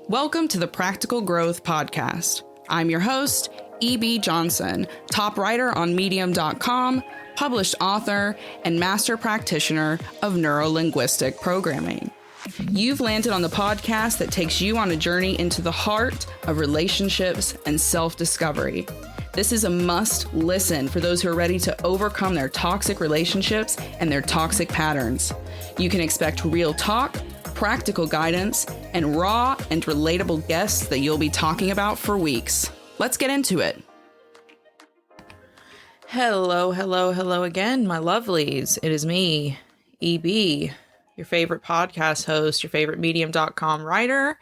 Welcome to the Practical Growth Podcast. I'm your host, E.B. Johnson, top writer on Medium.com, published author, and master practitioner of neuro-linguistic programming. You've landed on the podcast that takes you on a journey into the heart of relationships and self-discovery. This is a must listen for those who are ready to overcome their toxic relationships and their toxic patterns. You can expect real talk, practical guidance, and raw and relatable guests that you'll be talking about for weeks. Let's get into it. Hello again, my lovelies. It is me, EB, your favorite podcast host, your favorite Medium.com writer,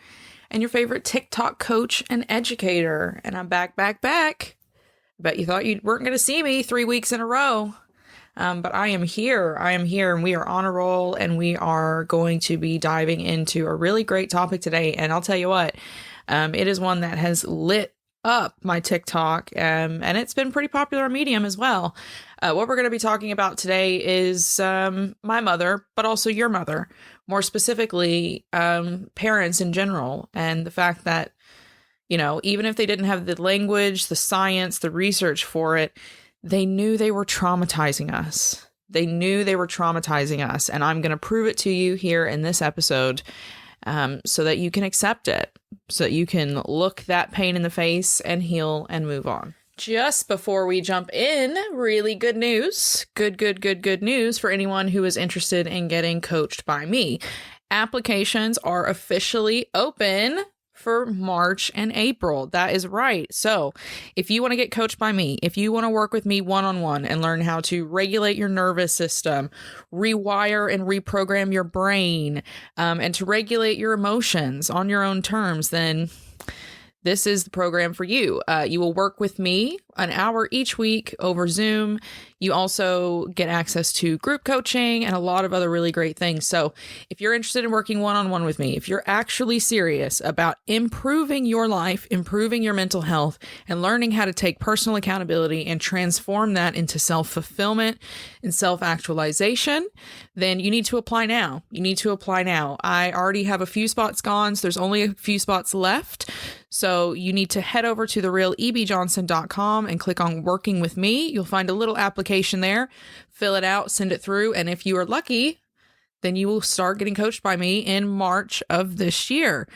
and your favorite TikTok coach and educator. And I'm back. Bet you thought you weren't going to see me 3 weeks in a row. But I am here, and we are on a roll, and we are going to be diving into a really great topic today. And I'll tell you what, it is one that has lit up my TikTok, and it's been pretty popular on Medium as well. What we're going to be talking about today is my mother, but also your mother, more specifically, parents in general, and the fact that, you know, even if they didn't have the language, the science, the research for it, they knew they were traumatizing us. And I'm going to prove it to you here in this episode so that you can accept it, so that you can look that pain in the face and heal and move on. Just before we jump in, really good news. Good news for anyone who is interested in getting coached by me. Applications are officially open for March and April. That is right. So if you want to get coached by me, if you want to work with me one-on-one and learn how to regulate your nervous system, rewire and reprogram your brain, and to regulate your emotions on your own terms, then this is the program for you. You will work with me an hour each week over Zoom. You also get access to group coaching and a lot of other really great things. So if you're interested in working one-on-one with me, if you're actually serious about improving your life, improving your mental health, and learning how to take personal accountability and transform that into self-fulfillment and self-actualization, then you need to apply now. I already have a few spots gone, so there's only a few spots left. So you need to head over to therealebjohnson.com and click on working with me. You'll find a little application there, fill it out, send it through. And if you are lucky, then you will start getting coached by me in March of this year.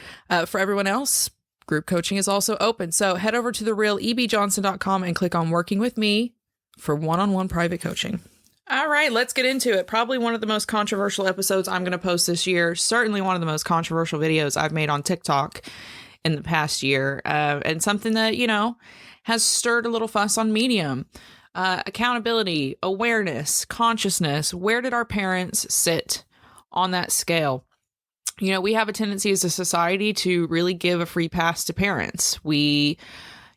For everyone else, group coaching is also open. So head over to therealebjohnson.com and click on working with me for one-on-one private coaching. All right, let's get into it. Probably one of the most controversial episodes I'm going to post this year. Certainly one of the most controversial videos I've made on TikTok in the past year, and something that, you know, has stirred a little fuss on Medium. Accountability, awareness, consciousness. Where did our parents sit on that scale? You know, we have a tendency as a society to really give a free pass to parents. We,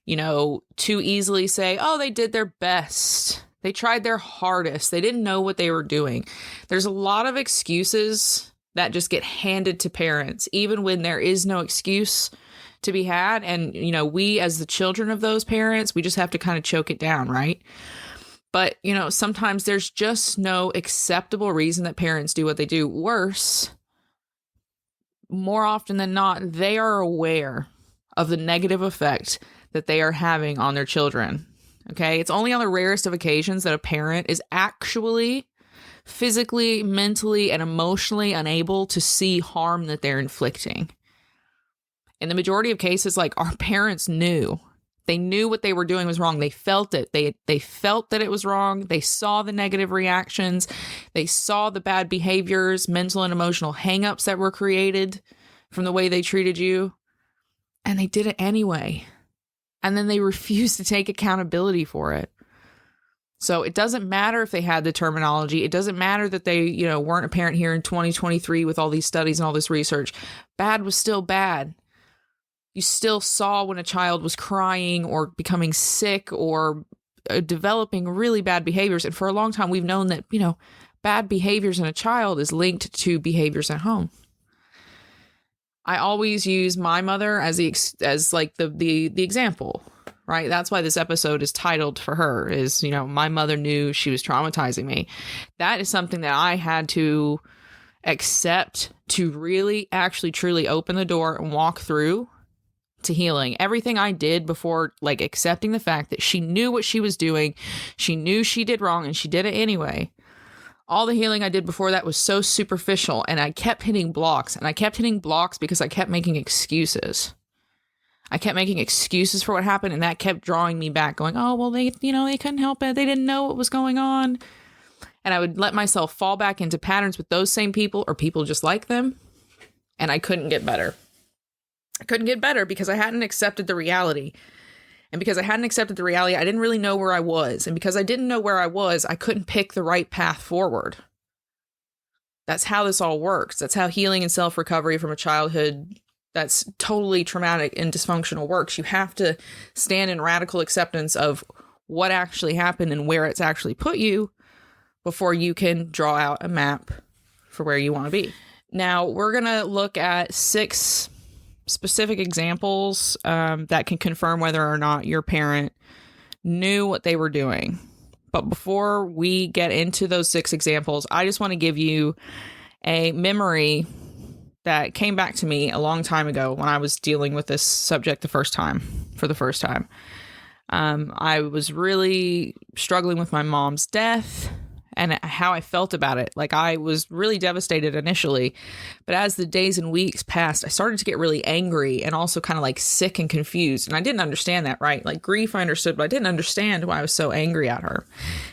you know, too easily say, oh, they did their best. They tried their hardest. They didn't know what they were doing. There's a lot of excuses that just get handed to parents, even when there is no excuse to be had. And, you know, we as the children of those parents, we just have to kind of choke it down, right? But, you know, sometimes there's just no acceptable reason that parents do what they do. Worse, more often than not, they are aware of the negative effect that they are having on their children. Okay, it's only on the rarest of occasions that a parent is actually physically, mentally, and emotionally unable to see harm that they're inflicting. In the majority of cases, like, our parents knew. They knew what they were doing was wrong. They felt it. They felt that it was wrong. They saw the negative reactions. They saw the bad behaviors, mental and emotional hangups that were created from the way they treated you. And they did it anyway. And then they refused to take accountability for it. So it doesn't matter if they had the terminology. It doesn't matter that they, you know, weren't a parent here in 2023 with all these studies and all this research. Bad was still bad. You still saw when a child was crying or becoming sick or developing really bad behaviors. And for a long time, we've known that, you know, bad behaviors in a child is linked to behaviors at home. I always use my mother as the example, right? That's why this episode is titled for her is, you know, my mother knew she was traumatizing me. That is something that I had to except to really actually truly open the door and walk through to healing. Everything I did before, like accepting the fact that she knew what she was doing, she knew she did wrong and she did it anyway. All the healing I did before that was so superficial, and I kept hitting blocks, and I kept hitting blocks because I kept making excuses. I kept making excuses for what happened, and that kept drawing me back, going, oh, well, they couldn't help it. They didn't know what was going on. And I would let myself fall back into patterns with those same people or people just like them. And I couldn't get better. I couldn't get better because I hadn't accepted the reality. And because I hadn't accepted the reality, I didn't really know where I was. And because I didn't know where I was, I couldn't pick the right path forward. That's how this all works. That's how healing and self-recovery from a childhood that's totally traumatic and dysfunctional works. You have to stand in radical acceptance of what actually happened and where it's actually put you before you can draw out a map for where you want to be. Now, we're going to look at 6 specific examples that can confirm whether or not your parent knew what they were doing. But before we get into those 6 examples, I just want to give you a memory that came back to me a long time ago when I was dealing with this subject for the first time. I was really struggling with my mom's death and how I felt about it. Like, I was really devastated initially, but as the days and weeks passed, I started to get really angry and also kind of like sick and confused. And I didn't understand that, right? Like, grief I understood, but I didn't understand why I was so angry at her.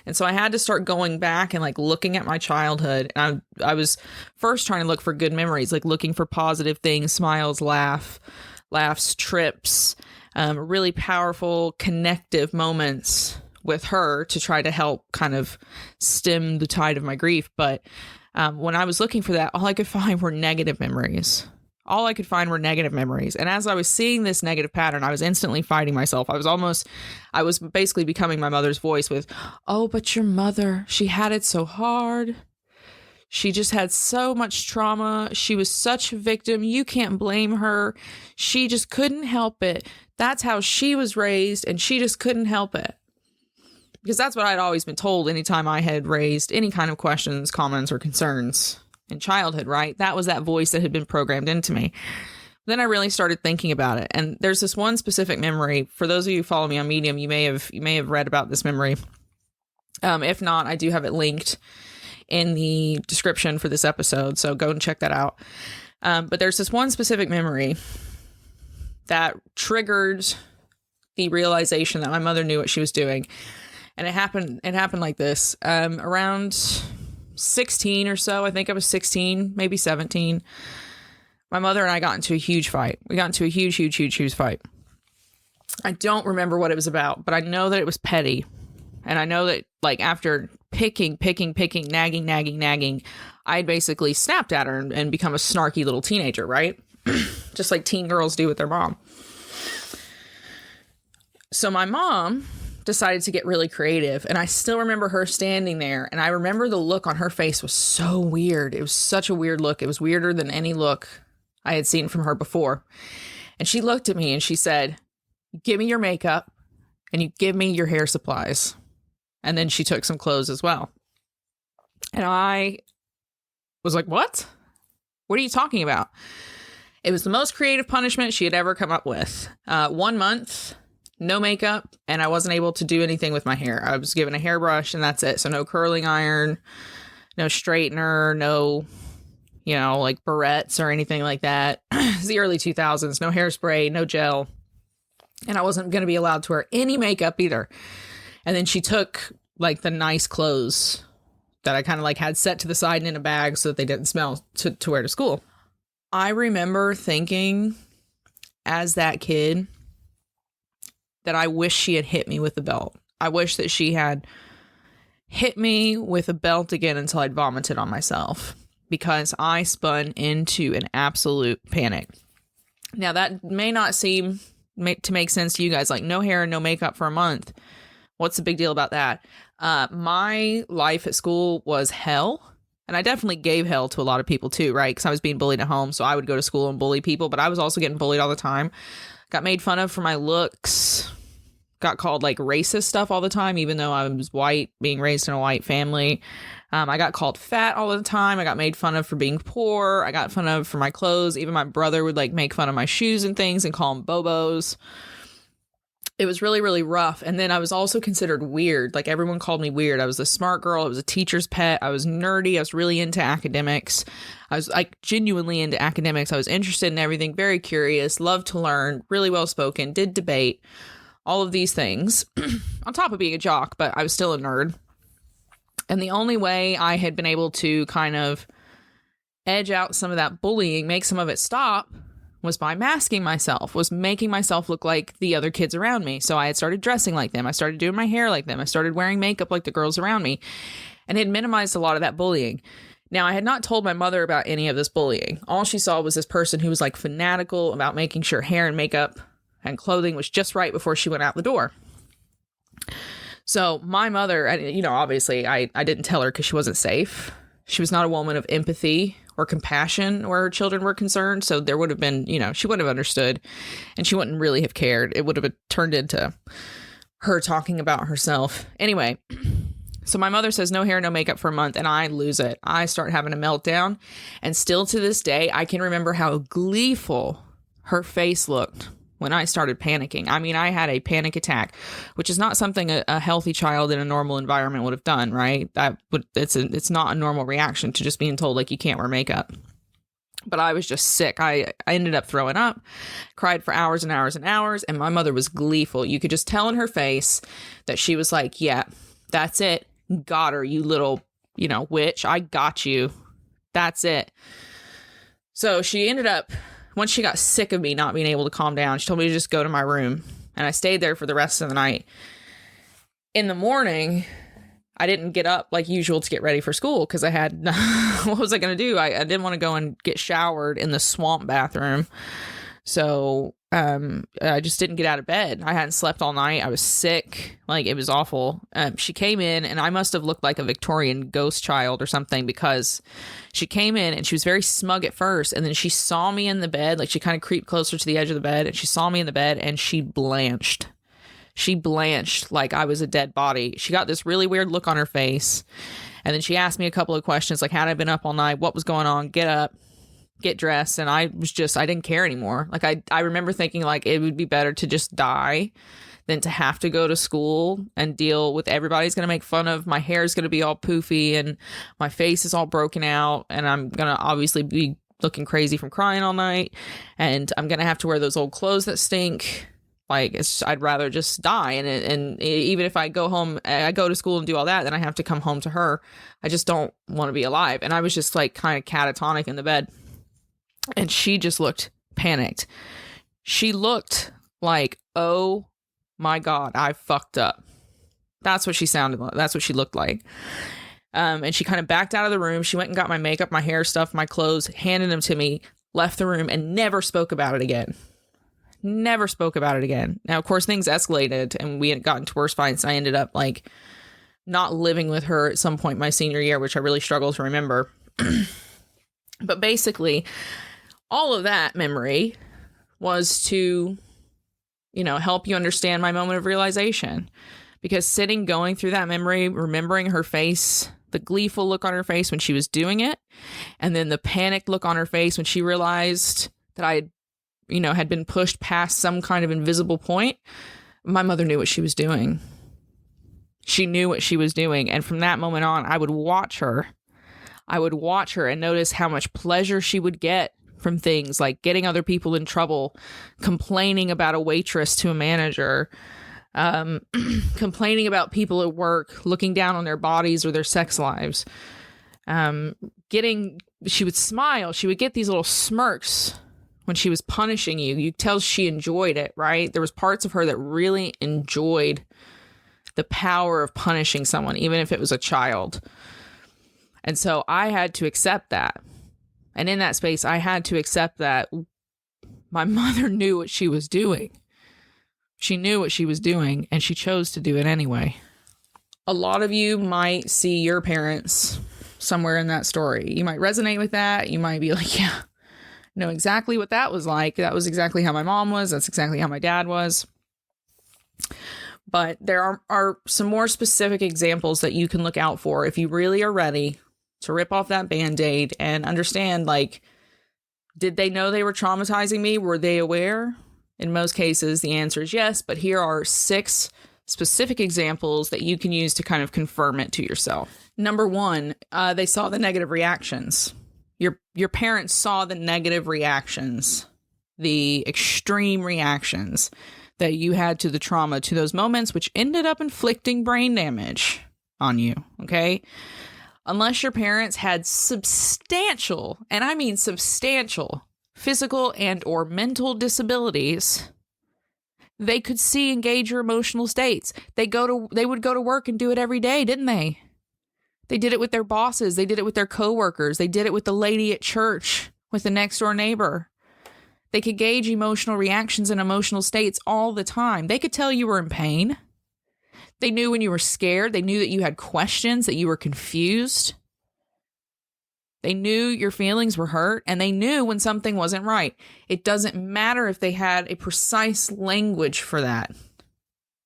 And so I had to start going back and like looking at my childhood. And I was first trying to look for good memories, like looking for positive things, smiles, laughs, trips, really powerful, connective moments with her to try to help kind of stem the tide of my grief. But when I was looking for that, all I could find were negative memories. And as I was seeing this negative pattern, I was instantly fighting myself. I was basically becoming my mother's voice with, oh, but your mother, she had it so hard. She just had so much trauma. She was such a victim. You can't blame her. She just couldn't help it. That's how she was raised, and she just couldn't help it. Because that's what I'd always been told anytime I had raised any kind of questions, comments, or concerns in childhood, right? That was that voice that had been programmed into me. Then I really started thinking about it. And there's this one specific memory. For those of you who follow me on Medium, you may have read about this memory. If not, I do have it linked in the description for this episode. So go and check that out. But there's this one specific memory that triggered the realization that my mother knew what she was doing. And it happened like this. Around 16 or so, I think I was 16, maybe 17. My mother and I got into a huge fight. We got into a huge fight. I don't remember what it was about, but I know that it was petty. And I know that, like, after picking, nagging, I basically snapped at her and become a snarky little teenager, right? Just like teen girls do with their mom. So my mom decided to get really creative, and I still remember her standing there, and I remember the look on her face was so weird. It was such a weird look. It was weirder than any look I had seen from her before. And she looked at me and she said, give me your makeup and you give me your hair supplies. And then she took some clothes as well. And I was like, what are you talking about? It was the most creative punishment she had ever come up with. 1 month, no makeup, and I wasn't able to do anything with my hair. I was given a hairbrush and that's it. So no curling iron, no straightener, no, like barrettes or anything like that. It's the early 2000s, no hairspray, no gel. And I wasn't going to be allowed to wear any makeup either. And then she took like the nice clothes that I kind of like had set to the side and in a bag so that they didn't smell to wear to school. I remember thinking as that kid that I wish she had hit me with a belt. I wish that she had hit me with a belt again until I'd vomited on myself, because I spun into an absolute panic. Now, that may not seem to make sense to you guys, like no hair and no makeup for a month. What's the big deal about that? My life at school was hell. And I definitely gave hell to a lot of people too, right? Because I was being bullied at home. So I would go to school and bully people, but I was also getting bullied all the time. Got made fun of for my looks. got called like racist stuff all the time, even though I was white, being raised in a white family. I got called fat all the time. I got made fun of for being poor. I got fun of for my clothes. Even my brother would like make fun of my shoes and things and call them bobos. It was really, really rough. And then I was also considered weird. Like everyone called me weird. I was the smart girl. I was a teacher's pet. I was nerdy. I was really into academics. I was like genuinely into academics. I was interested in everything, very curious, loved to learn, really well spoken, did debate, all of these things on top of being a jock, but I was still a nerd. And the only way I had been able to kind of edge out some of that bullying, make some of it stop, was by masking myself, was making myself look like the other kids around me. So I had started dressing like them. I started doing my hair like them. I started wearing makeup like the girls around me, and it minimized a lot of that bullying. Now, I had not told my mother about any of this bullying. All she saw was this person who was like fanatical about making sure hair and makeup and clothing was just right before she went out the door. So my mother, obviously I didn't tell her because she wasn't safe. She was not a woman of empathy or compassion where her children were concerned. So there would have been, she wouldn't have understood, and she wouldn't really have cared. It would have turned into her talking about herself. Anyway, so my mother says no hair, no makeup for a month, and I lose it. I start having a meltdown. And still to this day, I can remember how gleeful her face looked when I started panicking. I mean, I had a panic attack, which is not something a healthy child in a normal environment would have done, right? It's not a normal reaction to just being told like you can't wear makeup. But I was just sick. I ended up throwing up, cried for hours and hours and hours, and my mother was gleeful. You could just tell in her face that she was like, yeah, that's it. Got her, you little, witch. I got you. That's it. So she ended up, once she got sick of me not being able to calm down, she told me to just go to my room. And I stayed there for the rest of the night. In the morning, I didn't get up like usual to get ready for school because I had, what was I going to do? I didn't want to go and get showered in the swamp bathroom. So I just didn't get out of bed. I hadn't slept all night. I was sick. Like, it was awful. She came in, and I must have looked like a Victorian ghost child or something, because she came in and she was very smug at first. And then she saw me in the bed. Like, she kind of creeped closer to the edge of the bed, and she saw me in the bed, and she blanched. She blanched like I was a dead body. She got this really weird look on her face. And then she asked me a couple of questions, like, had I been up all night? What was going on? Get up. Get dressed. And I didn't care anymore. Like, I remember thinking like it would be better to just die than to have to go to school and deal with everybody's going to make fun of my hair is going to be all poofy and my face is all broken out, and I'm going to obviously be looking crazy from crying all night, and I'm going to have to wear those old clothes that stink. Like, I'd rather just die. And even if I go home, I go to school and do all that, then I have to come home to her. I just don't want to be alive. And I was just like kind of catatonic in the bed. And she just looked panicked. She looked like, oh my God, I fucked up. That's what she sounded like. That's what she looked like. And she kind of backed out of the room. She went and got my makeup, my hair stuff, my clothes, handed them to me, left the room, and never spoke about it again. Never spoke about it again. Now, of course, things escalated and we had gotten to worse fights. I ended up like not living with her at some point my senior year, which I really struggle to remember. But basically, all of that memory was to, help you understand my moment of realization. Because going through that memory, remembering her face, the gleeful look on her face when she was doing it, and then the panicked look on her face when she realized that I had been pushed past some kind of invisible point, my mother knew what she was doing. She knew what she was doing. And from that moment on, I would watch her. And notice how much pleasure she would get from things like getting other people in trouble, complaining about a waitress to a manager, complaining about people at work, looking down on their bodies or their sex lives. She would smile. She would get these little smirks when she was punishing you. You tell she enjoyed it, right? There was parts of her that really enjoyed the power of punishing someone, even if it was a child. And so I had to accept that. And in that space, I had to accept that my mother knew what she was doing. She knew what she was doing, and she chose to do it anyway. A lot of you might see your parents somewhere in that story. You might resonate with that. You might be like, yeah, know exactly what that was like. That was exactly how my mom was. That's exactly how my dad was. But there are some more specific examples that you can look out for if you really are ready to rip off that Band-Aid and understand, like, did they know they were traumatizing me? Were they aware? In most cases, the answer is yes, but here are 6 specific examples that you can use to kind of confirm it to yourself. Number 1, they saw the negative reactions. Your parents saw the negative reactions, the extreme reactions that you had to the trauma, to those moments, which ended up inflicting brain damage on you, okay? Unless your parents had substantial, and I mean substantial, physical and or mental disabilities, they could see and gauge your emotional states. They would go to work and do it every day, didn't they? They did it with their bosses. They did it with their coworkers. They did it with the lady at church, with the next door neighbor. They could gauge emotional reactions and emotional states all the time. They could tell you were in pain. They knew when you were scared. They knew that you had questions, that you were confused. They knew your feelings were hurt, and they knew when something wasn't right. It doesn't matter if they had a precise language for that.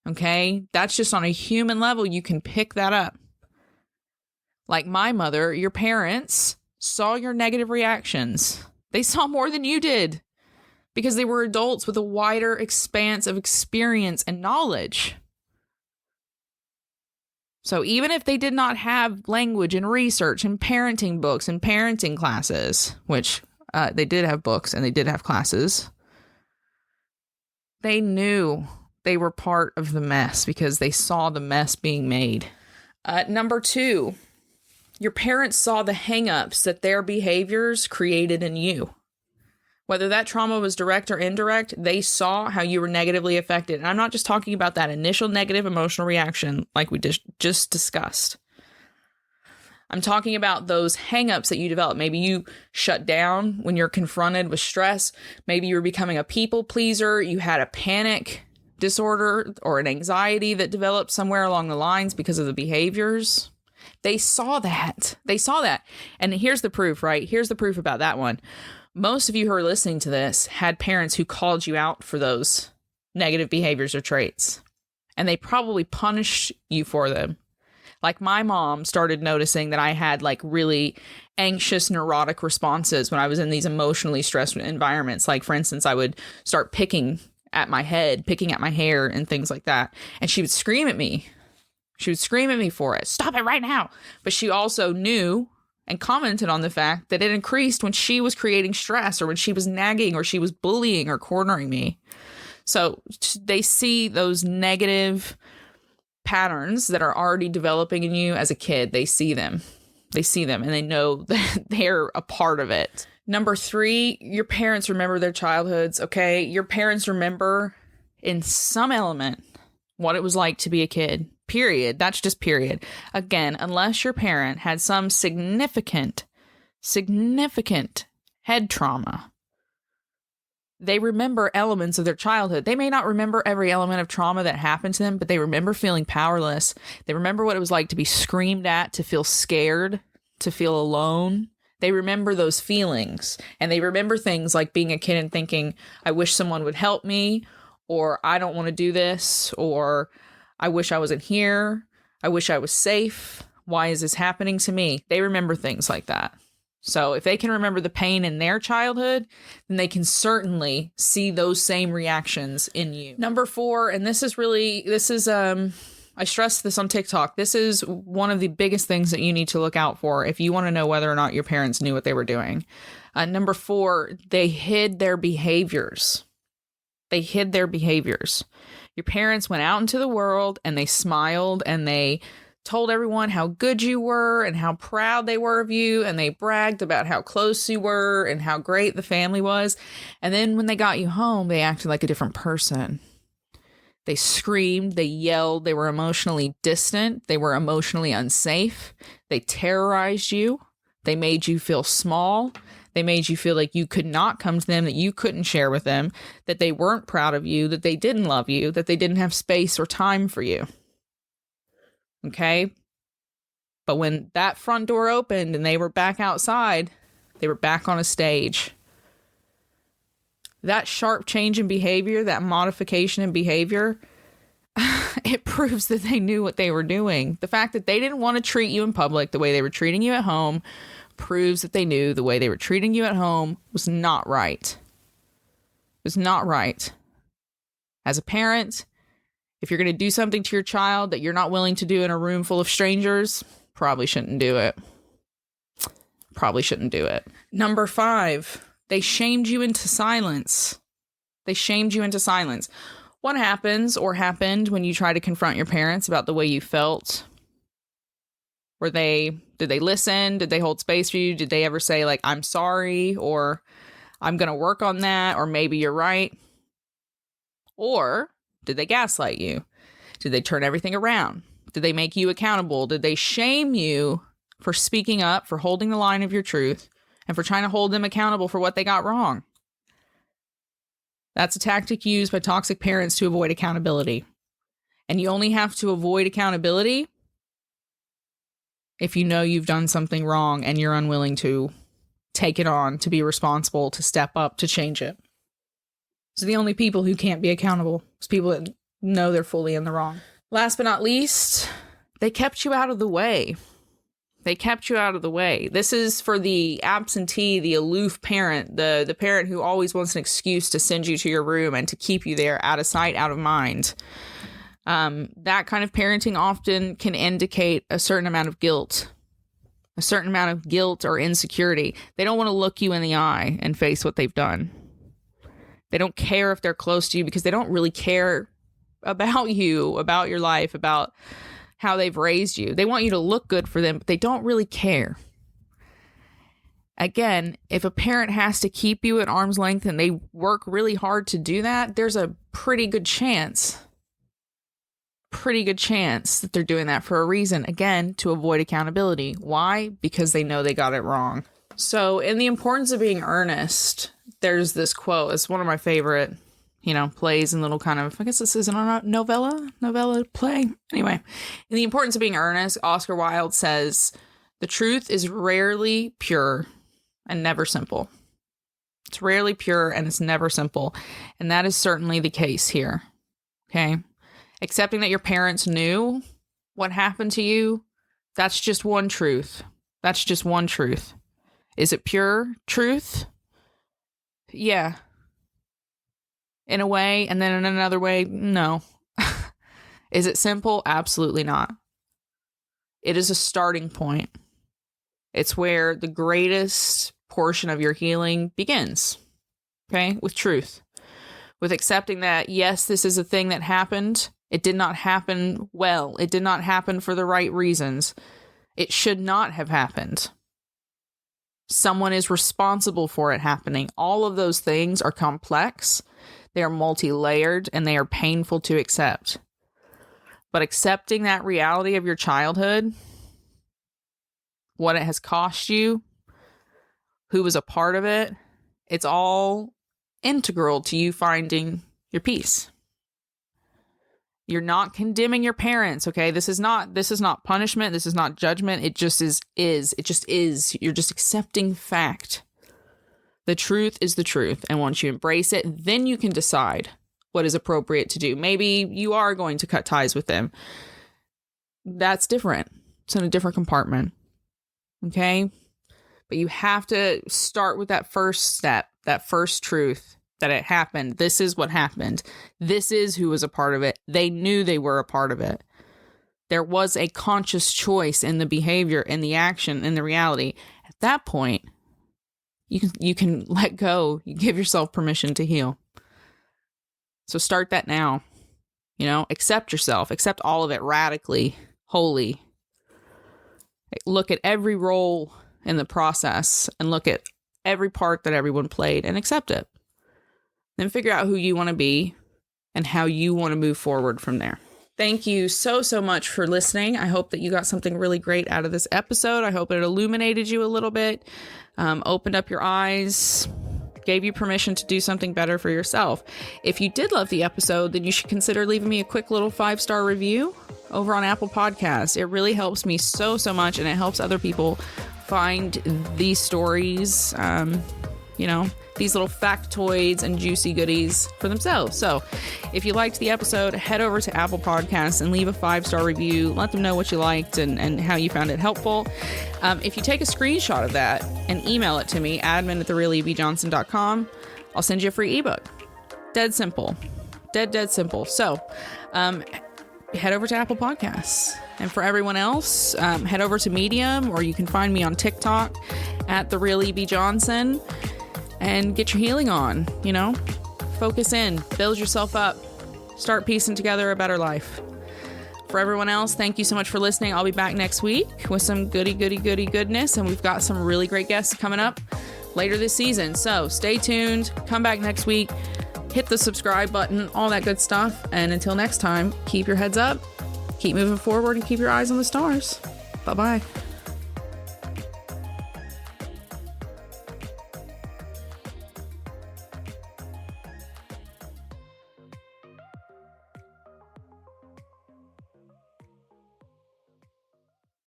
Okay? That's just on a human level. You can pick that up. Like my mother, your parents saw your negative reactions. They saw more than you did because they were adults with a wider expanse of experience and knowledge. So even if they did not have language and research and parenting books and parenting classes, which they did have books and they did have classes, they knew they were part of the mess because they saw the mess being made. Number 2, your parents saw the hang-ups that their behaviors created in you. Whether that trauma was direct or indirect, they saw how you were negatively affected. And I'm not just talking about that initial negative emotional reaction like we just discussed. I'm talking about those hang-ups that you develop. Maybe you shut down when you're confronted with stress. Maybe you were becoming a people pleaser. You had a panic disorder or an anxiety that developed somewhere along the lines because of the behaviors. They saw that. They saw that. And here's the proof, right? Here's the proof about that one. Most of you who are listening to this had parents who called you out for those negative behaviors or traits, and they probably punished you for them. Like my mom started noticing that I had like really anxious, neurotic responses when I was in these emotionally stressed environments. Like, for instance, I would start picking at my head, picking at my hair and things like that. And she would scream at me. She would scream at me for it. Stop it right now. But she also knew and commented on the fact that it increased when she was creating stress or when she was nagging or she was bullying or cornering me. So they see those negative patterns that are already developing in you as a kid. They see them. They see them and they know that they're a part of it. Number 3, your parents remember their childhoods, okay? Your parents remember in some element what it was like to be a kid. Period. That's just period. Again, unless your parent had some significant head trauma, they remember elements of their childhood. They may not remember every element of trauma that happened to them, but they remember feeling powerless. They remember what it was like to be screamed at, to feel scared, to feel alone. They remember those feelings, and they remember things like being a kid and thinking, I wish someone would help me, or I don't want to do this, or I wish I wasn't here. I wish I was safe. Why is this happening to me? They remember things like that. So if they can remember the pain in their childhood, then they can certainly see those same reactions in you. Number 4, and this is I stress this on TikTok. This is one of the biggest things that you need to look out for if you want to know whether or not your parents knew what they were doing. Number 4, they hid their behaviors. They hid their behaviors. Your parents went out into the world and they smiled and they told everyone how good you were and how proud they were of you. And they bragged about how close you were and how great the family was. And then when they got you home, they acted like a different person. They screamed, they yelled, they were emotionally distant. They were emotionally unsafe. They terrorized you. They made you feel small. They made you feel like you could not come to them, that you couldn't share with them, that they weren't proud of you, that they didn't love you, that they didn't have space or time for you. Okay? But when that front door opened and they were back outside, they were back on a stage. That sharp change in behavior, that modification in behavior, it proves that they knew what they were doing. The fact that they didn't want to treat you in public the way they were treating you at home proves that they knew the way they were treating you at home was not right. It was not right. As a parent, if you're going to do something to your child that you're not willing to do in a room full of strangers, probably shouldn't do it. Probably shouldn't do it. Number 5, they shamed you into silence. They shamed you into silence. What happens or happened when you try to confront your parents about the way you felt? Did they listen? Did they hold space for you? Did they ever say, like, I'm sorry, or I'm going to work on that, or maybe you're right? Or did they gaslight you? Did they turn everything around? Did they make you accountable? Did they shame you for speaking up, for holding the line of your truth, and for trying to hold them accountable for what they got wrong? That's a tactic used by toxic parents to avoid accountability. And you only have to avoid accountability if you know you've done something wrong and you're unwilling to take it on, to be responsible, to step up, to change it. So the only people who can't be accountable is people that know they're fully in the wrong. Last but not least, they kept you out of the way. They kept you out of the way. This is for the absentee, the aloof parent, the parent who always wants an excuse to send you to your room and to keep you there, out of sight, out of mind. That kind of parenting often can indicate a certain amount of guilt or insecurity. They don't want to look you in the eye and face what they've done. They don't care if they're close to you because they don't really care about you, about your life, about how they've raised you. They want you to look good for them, but they don't really care. Again, if a parent has to keep you at arm's length and they work really hard to do that, there's a pretty good chance that they're doing that for a reason. Again, to avoid accountability. Why? Because they know they got it wrong. So in The Importance of Being Earnest, there's this quote. It's one of my favorite plays and little kind of, I guess this isn't a novella play. Anyway, in The Importance of Being Earnest, Oscar Wilde says, the truth is rarely pure and never simple. It's rarely pure and it's never simple. And that is certainly the case here. Okay. Accepting that your parents knew what happened to you, that's just one truth. That's just one truth. Is it pure truth? Yeah. In a way, and then in another way, no. Is it simple? Absolutely not. It is a starting point. It's where the greatest portion of your healing begins. Okay? With truth. With accepting that, yes, this is a thing that happened. It did not happen well. It did not happen for the right reasons. It should not have happened. Someone is responsible for it happening. All of those things are complex. They are multi-layered and they are painful to accept. But accepting that reality of your childhood, what it has cost you, who was a part of it, it's all integral to you finding your peace. You're not condemning your parents, okay? This is not punishment. This is not judgment. It just is. It just is. You're just accepting fact. The truth is the truth. And once you embrace it, then you can decide what is appropriate to do. Maybe you are going to cut ties with them. That's different. It's in a different compartment. Okay? But you have to start with that first step, that first truth that it happened. This is what happened. This is who was a part of it. They knew they were a part of it. There was a conscious choice in the behavior, in the action, in the reality. At that point, you can let go. You give yourself permission to heal. So start that now. Accept yourself. Accept all of it radically, wholly. Look at every role in the process and look at every part that everyone played and accept it. Then figure out who you want to be and how you want to move forward from there. Thank you so much for listening. I hope that you got something really great out of this episode. I hope it illuminated you a little bit, opened up your eyes, gave you permission to do something better for yourself. If you did love the episode, then you should consider leaving me a quick little 5-star review over on Apple Podcasts. It really helps me so much, and it helps other people find these stories, these little factoids and juicy goodies for themselves. So if you liked the episode, head over to Apple Podcasts and leave a 5-star review. Let them know what you liked and how you found it helpful. If you take a screenshot of that and email it to me, admin@therealebjohnson.com, I'll send you a free ebook. Dead simple. Dead simple. So head over to Apple Podcasts. And for everyone else, head over to Medium, or you can find me on TikTok @TheRealEBJohnson, and get your healing on. Focus in, build yourself up, start piecing together a better life. For everyone else, thank you so much for listening. I'll be back next week with some goodness, and we've got some really great guests coming up later this season. So stay tuned, come back next week, hit the subscribe button, all that good stuff. And until next time, keep your heads up, keep moving forward, and keep your eyes on the stars. Bye-bye.